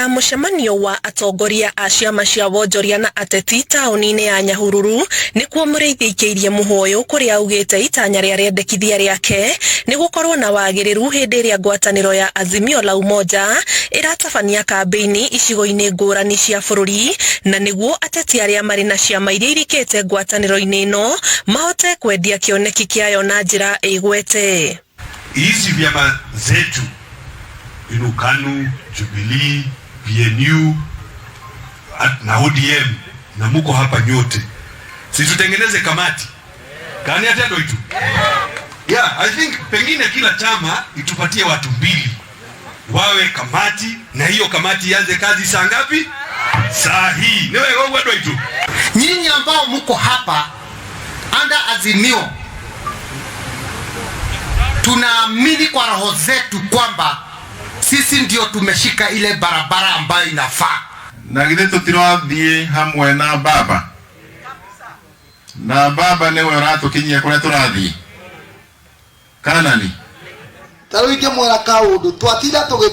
ya mũcemanio wa atongoria a ciama cia onjoria na ateti taũni-inĩ ya Nyahururu nĩkuo mũrĩithĩkĩirie mũhoyo kũrĩa augĩte itanya rĩa rĩendekithia rĩake nĩ gũkorwo na wagĩrĩru hĩndĩ ĩrĩa ngwatanĩro ya Azimio la Umoja ĩratabania kambĩini icigo-inĩ ngũrani cia bũrũri, na nĩguo ateti arĩa marĩ na ciama iria irikĩte ngwatanĩro-inĩ ĩno mahote kwendia kĩoneki kĩayo na njĩra ĩgwete. Hizi vyama zetu KANU, Jubilee, PNU na ODM na muko hapa nyote, si tutengeneze kamati kani atendo itu? Yeah, I think pengine kila chama itupatie watu 2 wawe kamati, na hiyo kamati ianze kazi saa ngapi? Saa hii. Niwe wewe itu. Nyinyi ambao muko hapa anda Azimio, tunaamini kwa roho zetu kwamba sisi ndio tumeshika ile barabara ambayo inafaa. Na githe tutirathiĩ hamwe na baba. Na baba niwe uratukinyia kũrĩa tũrathiĩ. Kana ni?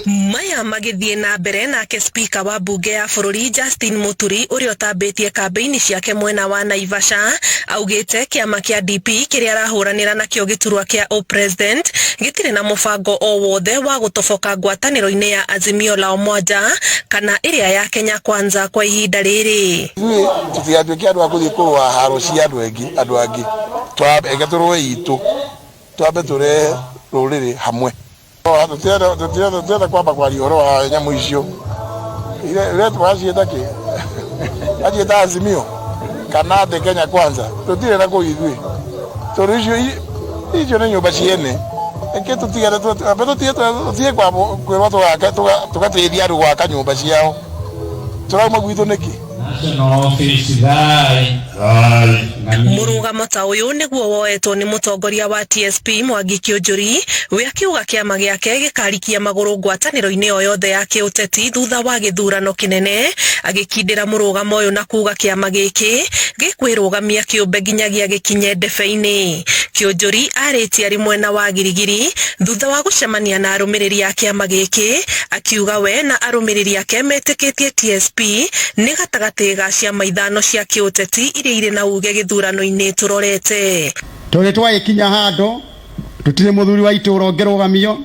Maya magithie na mbere nake spika wa bunge ya bũrũri Justin Muturi ũrĩa ũtambĩtie kambĩini ciake mwena wa Naivasha augĩte kĩama kĩa DP kĩrĩa arahũranĩra nakĩo gĩturwa kĩa president gĩtirĩ na mũbango o wothe wa gũtoboka ngwatanĩro-inĩ ya Azimio la Umoja kana ĩrĩa ya Kenya Kwanza kwa ihinda rĩrĩ. Tũtigatuĩke andũ a gũthiĩ kũrũa haro cia andũ angĩ twambe tũrũe itũ, twambe tũrehe rũrĩrĩ hamwe. Tũtienda kwamba kwaria ũhoro wa nyamũ icio iria twaciĩta kĩ aciĩta Azimio kana Kenya Kwanza, tũtirĩ na kũu ithuĩ tondũ icio nĩ nyũmba ciene. Eke tũtigane tũtige kwĩrwo tũgateithia andũ gwaka nyũmba ciao, tũrauma gwitũ nĩkĩ? Mũrũgamo ta ũyũ nĩguo woetwo nĩ mũtongoria wa TSP Mwangi Kĩũnjũri, we akiuga kĩama gĩake gĩkarikia magũrũ ngwatanĩro-inĩ o yothe ya kĩũteti thutha wa gĩthurano kĩnene, agĩkindĩra mũrũgamo ũyũ na kuga kĩama gĩkĩ gĩkwĩrũgamia kĩũmbe nginyagia gĩkinye ndebe-inĩ. Kĩũnjũri arĩtie arĩ mwena wa Girigiri thutha wa gũcemania na arũmĩrĩri a kĩama gĩkĩ, akiuga we na arũmĩrĩri ake metĩkĩtie TSP nĩ gatagatĩ ga ciama ithano cia kĩũteti iria irĩ na uge gĩthurano-inĩ tũrorete. Tũrĩ twagĩkinya handũ tũtirĩ mũthuri wa itũũra ũngĩrũgamio,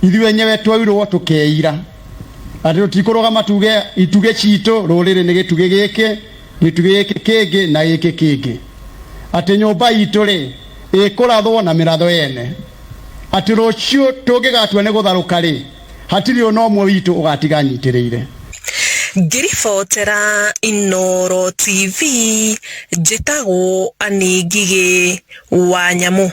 ithuĩ enyewe twairwo tũkeira atĩ tũtikũrũgama tuge ituge citũ rũrĩrĩ nĩ gĩtuge gĩkĩ kĩngĩ na gĩkĩ kĩngĩ, atĩ nyũmba itũ rĩ ĩkũrathwo na mĩratho yene, atĩ rũciũ tũngĩgatua nĩ gũtharũka rĩ hatirĩ ona ũmwe witũ ũgatiga nyitĩrĩire. Ngiribotera Inooro TV, njĩtagwo Anĩ Ngigĩ wa Nyamũ.